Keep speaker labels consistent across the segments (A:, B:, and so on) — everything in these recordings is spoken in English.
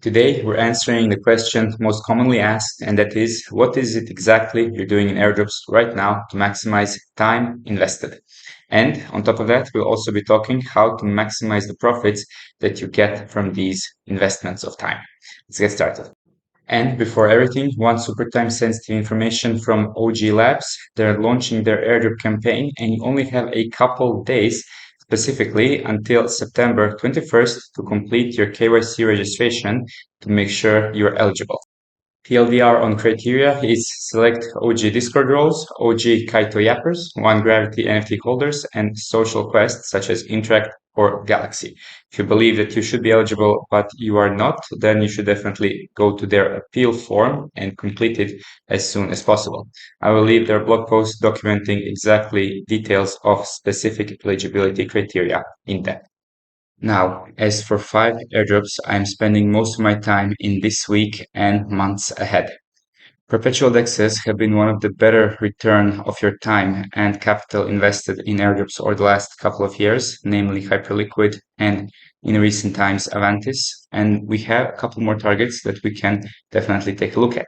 A: Today, we're answering the question most commonly asked, and that is, what is it exactly you're doing in airdrops right now to maximize time invested? And on top of that, we'll also be talking how to maximize the profits that you get from these investments of time. Let's get started. And before everything, one super time sensitive information from OG Labs. They're launching their airdrop campaign, and you only have a couple days, specifically until September 21st, to complete your KYC registration to make sure you're eligible. TLDR on criteria is select OG Discord roles, OG Kaito Yappers, One Gravity NFT holders, and social quests such as Interact or Galaxy. If you believe that you should be eligible but you are not, then you should definitely go to their appeal form and complete it as soon as possible. I will leave their blog post documenting exactly details of specific eligibility criteria in that. Now, as for 5 airdrops, I'm spending most of my time in this week and months ahead. Perpetual DEXs have been one of the better return of your time and capital invested in airdrops over the last couple of years, namely Hyperliquid and in recent times Avantis. And we have a couple more targets that we can definitely take a look at.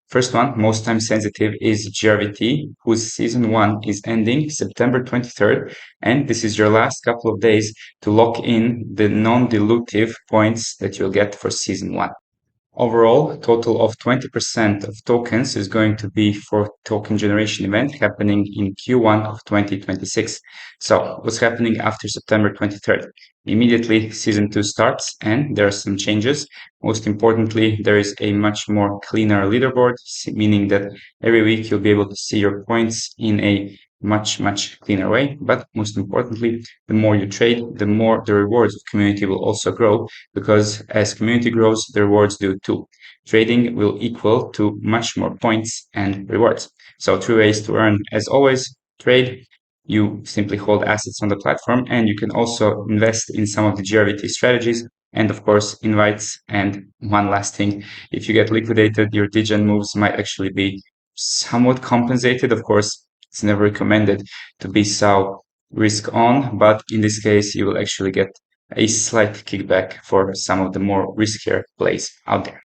A: First one, most time sensitive, is GRVT, whose season 1 is ending September 23rd, and this is your last couple of days to lock in the non-dilutive points that you'll get for season 1. Overall, a total of 20% of tokens is going to be for token generation event happening in Q1 of 2026. So what's happening after September 23rd? Immediately, season 2 starts and there are some changes. Most importantly, there is a much more cleaner leaderboard, meaning that every week you'll be able to see your points in a much cleaner way. But most importantly, the more you trade, the more the rewards of community will also grow, because as community grows, the rewards do too. Trading will equal to much more points and rewards. So 3 ways to earn. As always, trade. You simply hold assets on the platform, and you can also invest in some of the GRVT strategies, and of course invites. And one last thing, if you get liquidated, your degen moves might actually be somewhat compensated. Of course, it's never recommended to be so risk on, but in this case, you will actually get a slight kickback for some of the more riskier plays out there.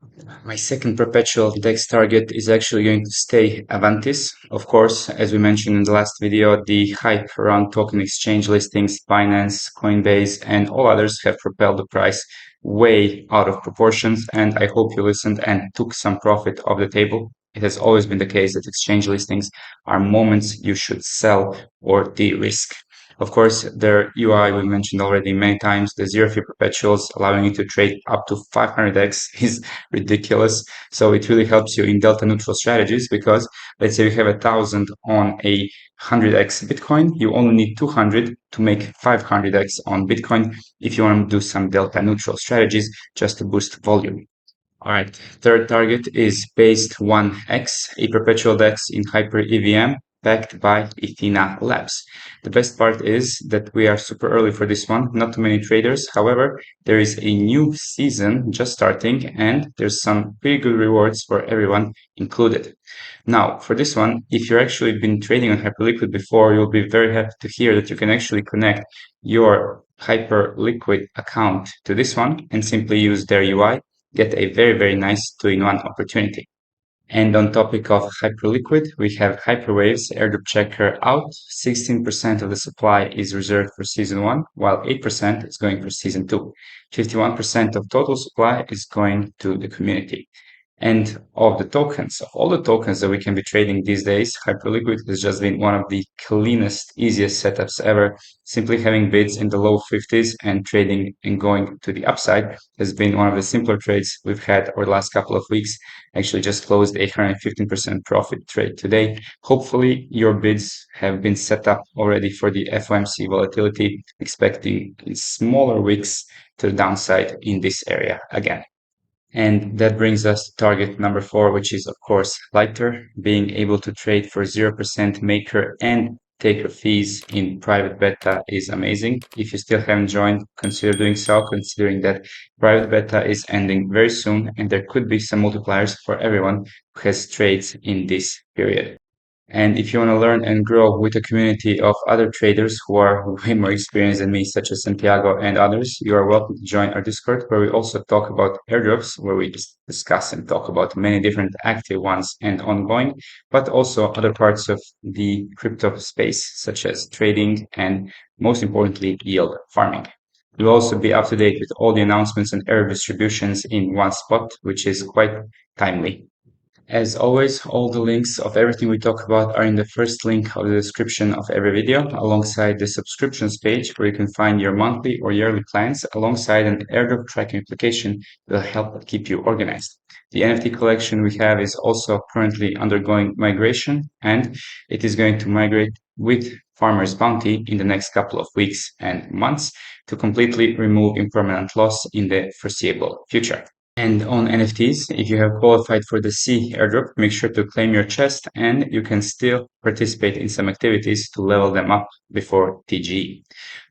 A: My second perpetual DEX target is actually going to stay Avantis. Of course, as we mentioned in the last video, the hype around token exchange listings, Binance, Coinbase, and all others have propelled the price way out of proportions, and I hope you listened and took some profit off the table. It has always been the case that exchange listings are moments you should sell or de-risk. Of course, their UI we mentioned already many times, the zero fee perpetuals allowing you to trade up to 500x is ridiculous. So it really helps you in delta neutral strategies, because let's say you have 1,000 on a 100x Bitcoin, you only need 200 to make 500x on Bitcoin if you want to do some delta neutral strategies just to boost volume. All right, third target is based 1x, a perpetual DEX in HyperEVM backed by Ethena Labs. The best part is that we are super early for this one, not too many traders. However, there is a new season just starting and there's some pretty good rewards for everyone included. Now, for this one, if you've actually been trading on Hyperliquid before, you'll be very happy to hear that you can actually connect your Hyperliquid account to this one and simply use their UI, get a very nice 2-in-1 opportunity. And on topic of Hyperliquid, we have Hyperwaves airdrop checker out. 16% of the supply is reserved for season 1, while 8% is going for season 2. 51% of total supply is going to the community. And of all the tokens that we can be trading these days, Hyperliquid has just been one of the cleanest, easiest setups ever. Simply having bids in the low 50s and trading and going to the upside has been one of the simpler trades we've had over the last couple of weeks. Actually just closed a 115% profit trade today. Hopefully your bids have been set up already for the FOMC volatility, expecting smaller wicks to the downside in this area again. And that brings us to target number 4, which is, of course, lighter. Being able to trade for 0% maker and taker fees in private beta is amazing. If you still haven't joined, consider doing so, considering that private beta is ending very soon and there could be some multipliers for everyone who has trades in this period. And if you want to learn and grow with a community of other traders who are way more experienced than me, such as Santiago and others, you are welcome to join our Discord, where we also talk about airdrops, where we just discuss and talk about many different active ones and ongoing, but also other parts of the crypto space, such as trading and most importantly, yield farming. You'll also be up to date with all the announcements and air distributions in one spot, which is quite timely. As always, all the links of everything we talk about are in the first link of the description of every video, alongside the subscriptions page where you can find your monthly or yearly plans, alongside an airdrop tracking application that will help keep you organized. The NFT collection we have is also currently undergoing migration, and it is going to migrate with Farmer's Bounty in the next couple of weeks and months to completely remove impermanent loss in the foreseeable future. And on NFTs, if you have qualified for the C airdrop, make sure to claim your chest, and you can still participate in some activities to level them up before TGE.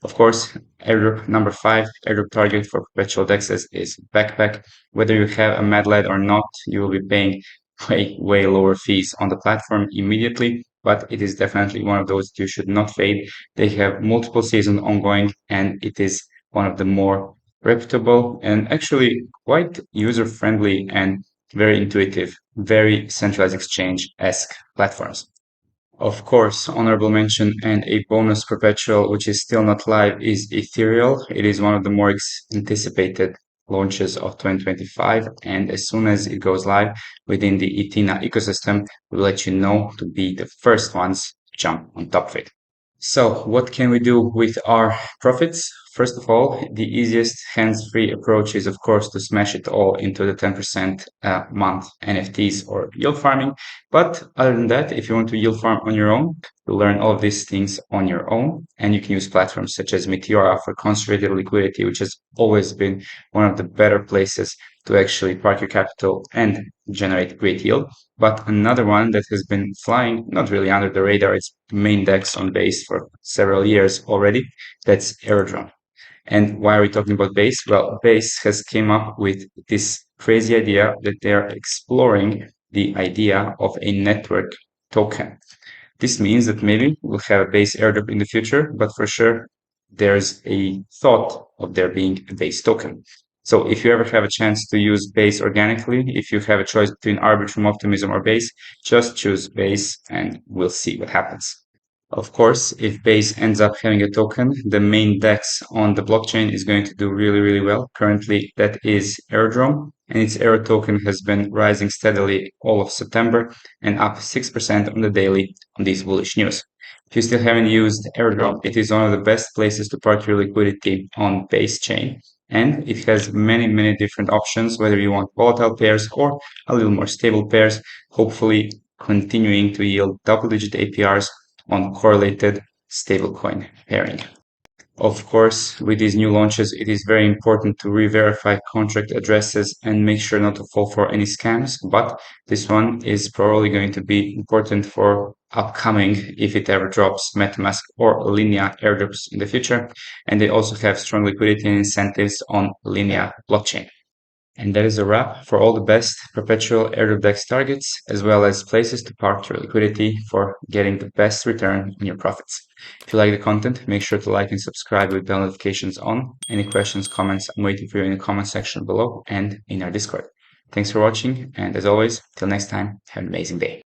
A: Of course, airdrop number 5, airdrop target for perpetual DEXs is backpack. Whether you have a mad lad or not, you will be paying way lower fees on the platform immediately, but it is definitely one of those you should not fade. They have multiple seasons ongoing, and it is one of the more reputable and actually quite user-friendly and very intuitive, very centralized exchange-esque platforms. Of course, honorable mention and a bonus perpetual, which is still not live, is Ethereal. It is one of the more anticipated launches of 2025. And as soon as it goes live within the Ethena ecosystem, we'll let you know to be the first ones to jump on top of it. So what can we do with our profits? First of all, the easiest hands-free approach is, of course, to smash it all into the 10% month NFTs or yield farming. But other than that, if you want to yield farm on your own, you'll learn all of these things on your own. And you can use platforms such as Meteora for concentrated liquidity, which has always been one of the better places to actually park your capital and generate great yield. But another one that has been flying, not really under the radar, it's main DEX on Base for several years already. That's Airdrop. And why are we talking about Base? Well, Base has came up with this crazy idea that they are exploring the idea of a network token. This means that maybe we'll have a Base airdrop in the future, but for sure there's a thought of there being a Base token. So if you ever have a chance to use Base organically, if you have a choice between Arbitrum, Optimism, or Base, just choose Base and we'll see what happens. Of course, if Base ends up having a token, the main DEX on the blockchain is going to do really well. Currently, that is Airdrop, and its Air token has been rising steadily all of September and up 6% on the daily on these bullish news. If you still haven't used Airdrop, it is one of the best places to park your liquidity on Base chain. And it has many different options, whether you want volatile pairs or a little more stable pairs, hopefully continuing to yield double-digit APRs on correlated stablecoin pairing. Of course, with these new launches, it is very important to re-verify contract addresses and make sure not to fall for any scams. But this one is probably going to be important for upcoming, if it ever drops, MetaMask or Linea airdrops in the future. And they also have strong liquidity and incentives on Linea blockchain. And that is a wrap for all the best perpetual airdrop DEX targets, as well as places to park your liquidity for getting the best return on your profits. If you like the content, make sure to like and subscribe with bell notifications on. Any questions, comments, I'm waiting for you in the comment section below and in our Discord. Thanks for watching, and as always, till next time, have an amazing day.